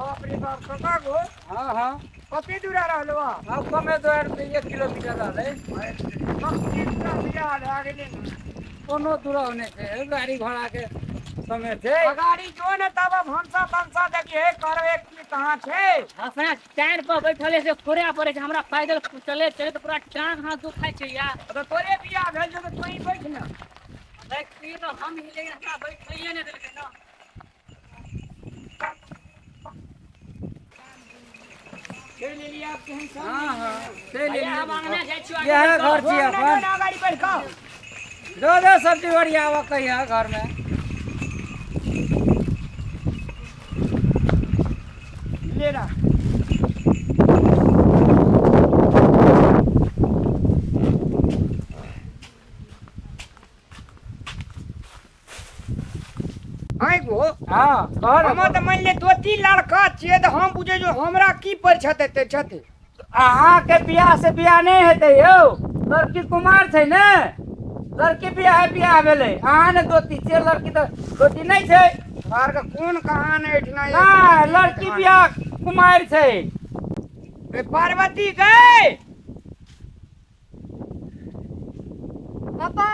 बाप रे बाप कका गो हाँ हाँ कते दूर आ रहलो आ अब कमे तो 1 किलोमीटर रहले कते दूर बिहार आ गेले कोनो दूर होने से गाड़ी घोड़ा के समय थे अगाड़ी जो न तब भंसा तंसा देखिए करवे की कहां छे अपना टायर पर बैठले से खोरे पड़े छै हमरा पैदल चले चले तो पूरा टांग हाथ दुखाय छै यार तो तोरे बियाह भेल जो तो तोही बैठ न देख की तो हम ही लेकिन हमरा बैठइए नहीं देलकै ना चल लिया केहन सब हाँ हाँ से ले भैया हम अंगना जाय छी यह घर छी अपन गाड़ी बैठ का दो सब्जी बढ़िया आवा कहिया घर में ले रहा आई गो हाँ घर हम त मान ले दो तीन लड़का छिए त हम बुझे जो हमरा की पर छते छते अहाँ के बियाह से बियाह नहीं हेते यौ लड़की कुमार छै ने लड़की बियाह भेले अहाँ ने दोती से लड़की तो दोती नहीं छै घर का कौन कहां ने इठना ना लड़की बियाह कुमार छै ए पार्वती गए पापा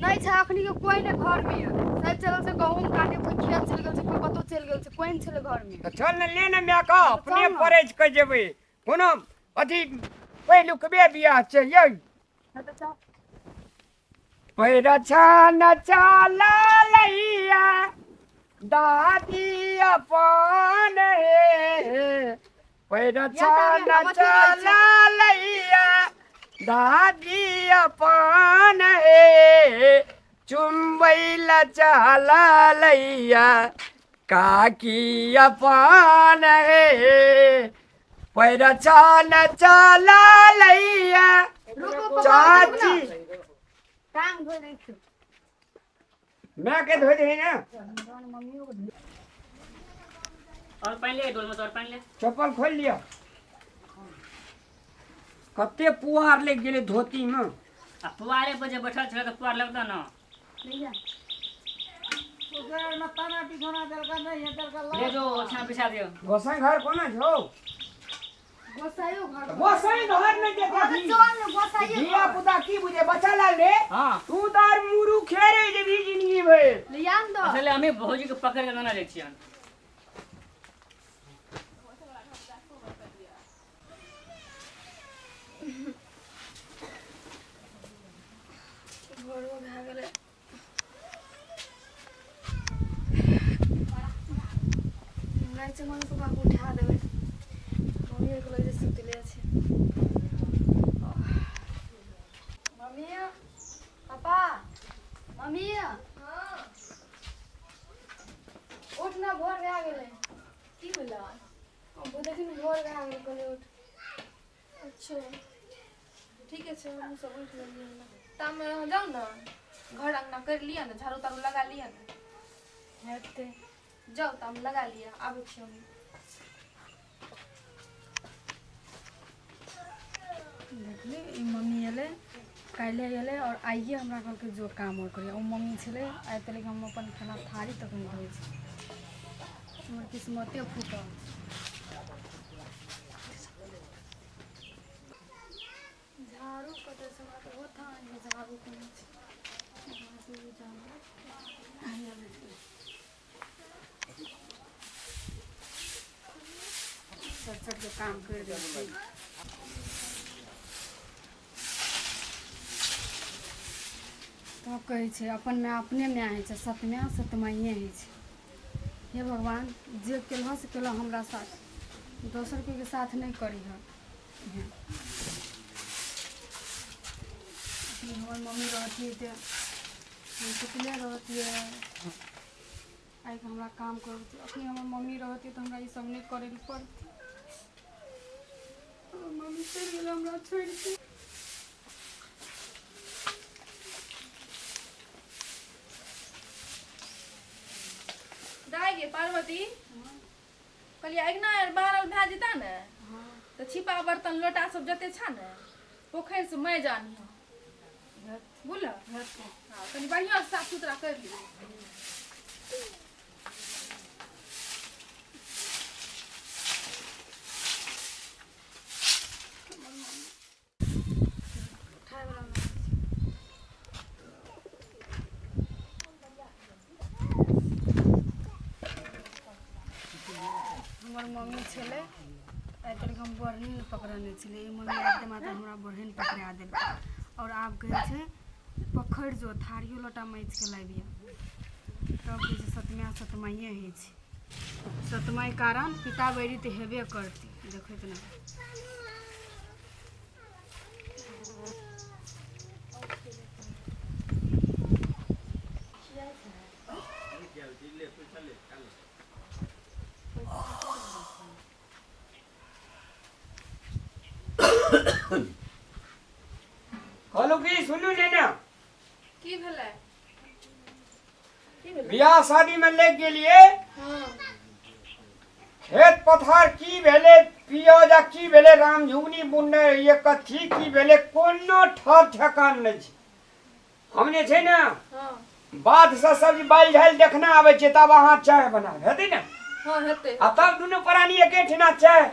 नहीं छै अखनी के कोई ने घर में सब चल से गहूम काटे कोई खेत चल गेल छै कोई कतो चल गेल छै कोई नहीं छै घर में त चल न ले न मैं का अपने परेज क जेबे कोनो अथी पहिलु कबे बियाह छै ये तो चल पैरा छान चाला लैया दादी अपन हे पैरा छान चाला लैया दादी अपन हे चुम्बैला चाला लैया काकी अपन हे पैरा छान चाला लैया चाची टांग धो दे छी मैं के धो दे ना और पहन ले डोल में तो और पहन ले चप्पल खोल लिया कते पुआर ले गेले धोती में आ पुआरे पर जे बैठल छले तो पुआर लगता ना भैया ले जो ओछा बिछा दियो गोसाई घर कोना छौ गोसाइयो घर गोसाई घर में देखा अरे चल न गोसाइयो दिया पुता की बुझे बच्चा लाल रे हां तू तार मुरु खेरे जे भी जिंदगी भर लियान दो असले हमें भौजी के पकड़ के ना ले छियन घरो भए गेलै नहीं छै मम्मी पापा को उठा देबै मम्मी के लगे सुतले छै मम्मी पापा मम्मी हां उठ ना भोर भए गेलै की होला अब देखिन भोर भए गेलै कहले उठ अच्छा ठीक है हम सब उठ गेलियै ना तम जाओ ना घर अंगना कर लिया ना झाड़ू ताड़ू लगा लिया ना हेते जाओ तम लगा लिया आबै छी हम देखली ई मम्मी एले काल्हि एले और आइए हमरा कहलकै जो काम और करिए ओ मम्मी छलै आइ तक हम अपन खाना थारी तक नहीं धोइ छी हमर किस्मते फूटल झाड़ू कते से हमरा तो होता है झाड़ू कोन छै झाड़ू जान सब के काम कर दे तो कहै छै अपन में अपने में होइ छै सतमे सतमाइए होइ छै हे भगवान जे केलहँ से केलहँ हमरा साथ दोसर के साथ नहीं करी है हमर मम्मी रहती तो हम सुतले रहती आई हमरा काम करती अखनी हमर मम्मी रहती तो हमरा ई सब नहीं करे पड़ती मम्मी चल गेल हमरा छोड़ के दाई गे पार्वती कहलिए अगना बारल भए जेता ने तो छिपा बर्तन लोटा सब जते छा ने पोखरि से मैं जानी बुझल हाँ कनी बढ़िया से साफ सुथरा कर ली हमर मम्मी छलै आइ तक हम बरनी पकड़ने छलै ई मम्मी आते माता हमरा बरहन पकड़ा देलकै और आब कहै छै पोखरि जो थारियो लोटा माँजि के लाबिया तब कहै छै सतमाइए होइ छै सतमाइ कारण पिता बेरी तऽ हेबे करती देखैत ना कहलू की सुनू ने ना की भेलै बियाह शादी में लग गेलिए हाँ खेत पथार की भेले पियाजा की भेले राम झुगनी बुनने ये कथी की भेले कोनो ठर ठेकान नहीं छै हमने छै ना हाँ बाध से सब्जी बाइल झाइल देखना आवे छै तब अहाँ चाय बनाबे हेतै ना हाँ हेतै आ तब दुनू प्राणी एकेठिना चाय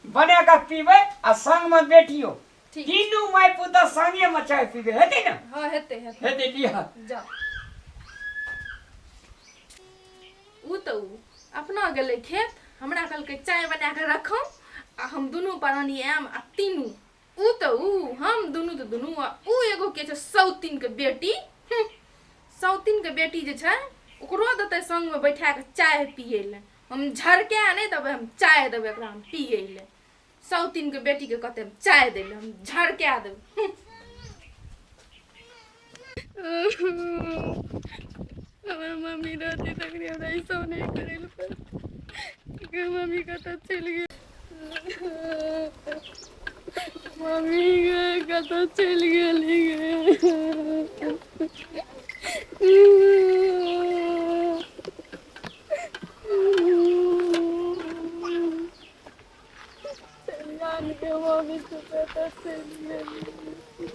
बना के पीबे आ संग में बैठियो ठीक तीनू माय पुता संगे में चाय पीबे हेतै ना हाँ हेतै हेतै हेतै लिया जा ऊ अपना गेलै खेत हमरा कहलकै चाय बना के रखम आ हम दुनू प्राणी आयम आ तीनू ऊ हम दुनू आ ऊ एगो के छै सौतीन के बेटी सौतीन के बेटी जे छै ओकरो देतै संग में बैठा के चाय पिए ले हम झरके नहीं देबै हम चाय देबै एकरा हम पिए ले सौतीन के बेटी के कहते हम चाय दे ले हम झरके देबै हमार मम्मी रहती तक हमरा ई सब नहीं करल पर मम्मी कतऽ चलि गेल मम्मी कतऽ चलि गेली मम्मी तो कतऽ चलि गेली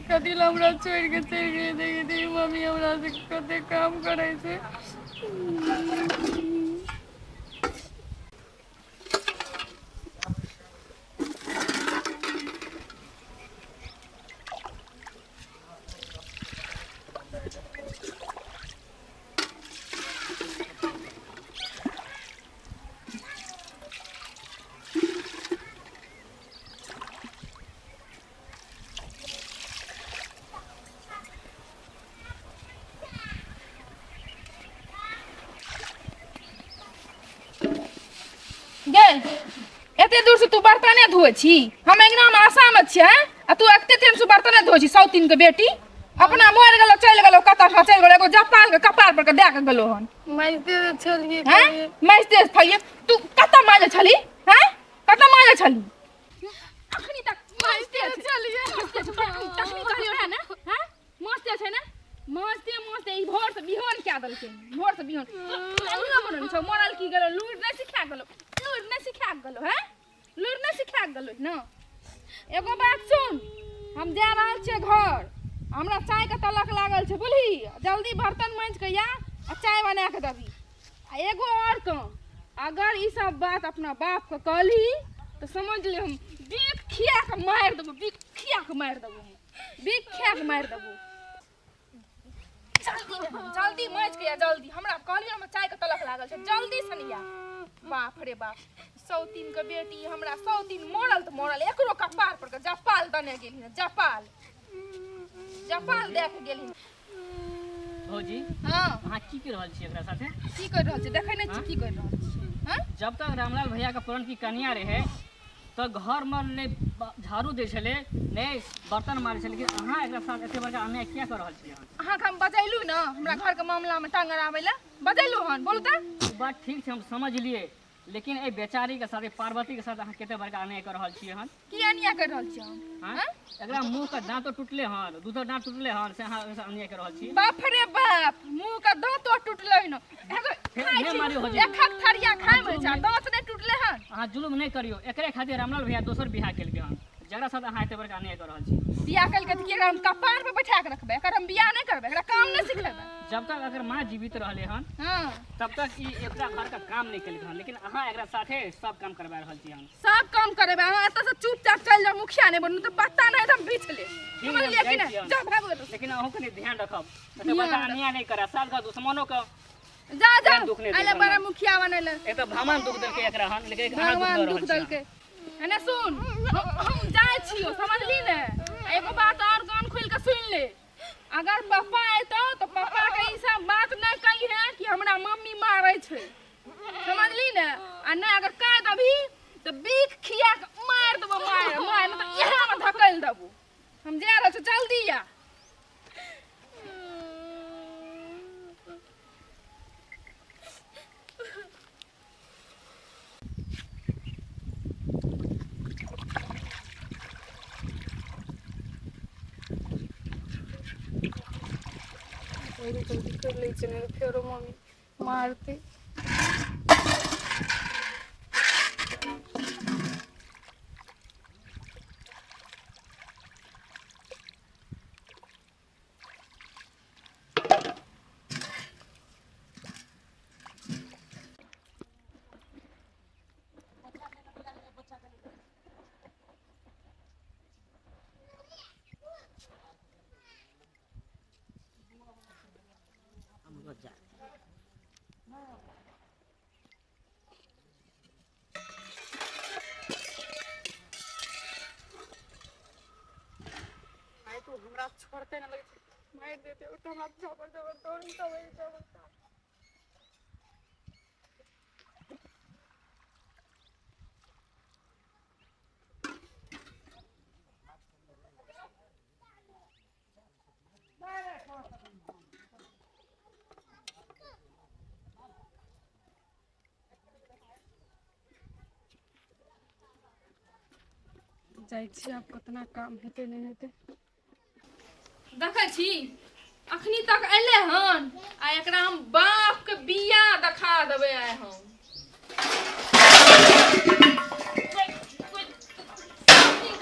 कथी ला हमरा छोड़ के चलि गेल देखी मम्मी हमरा से कते काम करे छै एते दूर से तू बर्तने धोए छी हम अंगना में आशा में छियै आ तू एते टाइम से बर्तने धोए छी सौतीन के बेटी अपना मोर गेलो चल गेलो कता चल गेलो एगो जपाल के कपार पर के दे के गेलो हन माइते छलिए हैं माइते छलिए तू कता माजे छली हैं कता माजे छली अखनी तक माइते छलिए तखनी कहियो है ना हैं मस्ते छै ना मस्ते ई भोर से बिहान क्या दलके भोर से बिहान अंगना बनल छ मोरल की गेलो लूर नहीं सिखा गेलो हैं लूर नहीं सिखा गेलो ना एगो बात सुन हम जा रहल छियै घर हमरा चाय के तलक लागल छै बुझली जल्दी बर्तन मांज के या आ चाय बना के दबी आ एगो और काम अगर ई सब बात अपना बाप के कहली तो समझ ले हम बीख खिया के मार देबो जल्दी मांज के या जल्दी हमरा कहलियो हम चाय के तलक लागल छै जल्दी सनिया बाप रे बाप सौतीन के बेटी हमरा सौतीन मोरल एकरो कपार पर के जपाल दने गेली जपाल दे के गेली भौजी हां अहाँ की कर रहल छी एकरा साथे की कर रहल छी देखै नै छी की कर रहल छी हां जब तक रामलाल भैया के पुरान की कन्या रहे तो घर में ने झाड़ू दे छले ने बर्तन मारे छले लेकिन अहाँ एकरा साथ एते बड़का अन्याय किया कर रहल छी अहाँ हम बजैलू न हमरा घर के मामला में टांगर आबै ला बजैलू हन बोलू त बात ठीक छै हम समझ लिए लेकिन ए बेचारी के साथ पार्वती के साथ अहाँ केते बड़का अन्याय कर रहल छी हन की अन्याय कर रहल छी हम हां एकरा मुंह के दांत टूटले हन दूधो दांत टूटले हन से अहाँ अन्याय कर रहल छी बाप रे बाप मुंह के दांत टूटले न ने मारियो हो एक थरिया खाए में जा दांत ने टूटले हन अहाँ जुलुम नहीं करियो एकरे खातिर रामलाल भैया दोसर बियाह केलके हन जरा सा अहाँ एते बड़का अन्याय कर रहल छी। बियाह कल के कि हम कपार पे बैठा के रखबे, एकर हम बियाह नहीं करबे, एकरा काम नहीं सिखेबे। जब तक अगर माँ जीवित रहले हन हां तब तक ई एकरा घर का काम नहीं केलक हन, लेकिन अहाँ एकरा साथे सब काम करबा रहल छी हन। सब काम करबे, हम एत से चुपचाप चल जा, मुखिया नहीं बनू तो पता नहीं हम बीच ले ठीक समझ है, लिया कि हम नहीं? जाइ छी जा हम। भागो तो लेकिन अहूँ कनी ध्यान रखब, एते बड़का अन्याय नहीं करे, साल का दुश्मनों का जा जा दुख नहीं आले देब बड़ा हमरा। मुखिया बनले एक तो भगवान दुख देलकै एकरा हन, लेकिन अहाँ दुख भगवान दऽ दुख रहल छी दलके एने सुन, हम जाय छियो समझली ने। एगो बात और कान खोल के सुन ले, अगर पापा आइतो तो पापा के ई सब बात नहीं कही है कि हमरा मम्मी मारै छै, समझली ने। आ नहीं अगर कह दबी तो बीख खिया के मार देबो, मार मार नहीं तो यहाँ में धकेल देबो। हम जा रहे छी, जल्दी आ। जल्दी कर ले चले, फिर मम्मी मारते। तू हमरा छोड़ते न लगे, मार देते ओ तो हमरा जबरदस्ती जबरदस्ती। जाय छी, आब कितना काम हेते नहीं हेते देखै छी। अखनी तक अइले हन आ एकरा हम बाप के बिया देखा देबे आइ हम।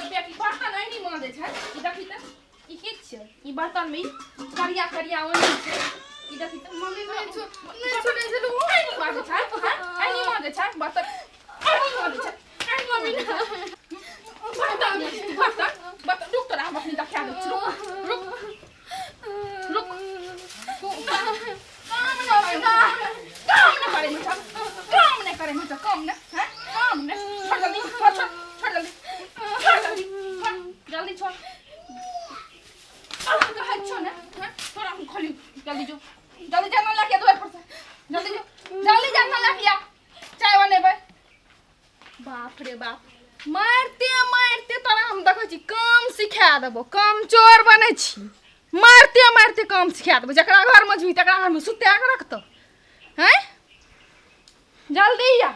बेटी बर्तन नहीं मांजे छै, ई देखी त ई के छै, ई बर्तन में करिया करिया ओनी छै, ई देखी त मम्मी नहीं छोड़े छै, ओ नहीं मांजे छै, आई नहीं मांजे छै बर्तन, आई मांजे छै, आई मम्मी बर्तन बर्तन बर्तन रुक तोरा हम अखनी देखा दे छी, रुक रुक काम नहीं करे मुझे, काम नहीं है, काम नहीं, छोड़ जल्दी, छोड़ जल्दी, छोड़ जल्दी, जल्दी छोड़, तो हाथ छोड़ ना, थोड़ा हम खोली, जल्दी जो, जल्दी जाना लाके द्वार पर से, जल्दी जो, जल्दी जाना लाके चाय बनेबे। बाप रे बाप, मारते मारते तोरा हम देखै छी काम सिखा देबो, काम चोर बनै छी, मारते मारते काम सिखा देबो। जकरा घर में जुई तकरा घर में सुता के रखतो हैं, जल्दी आ।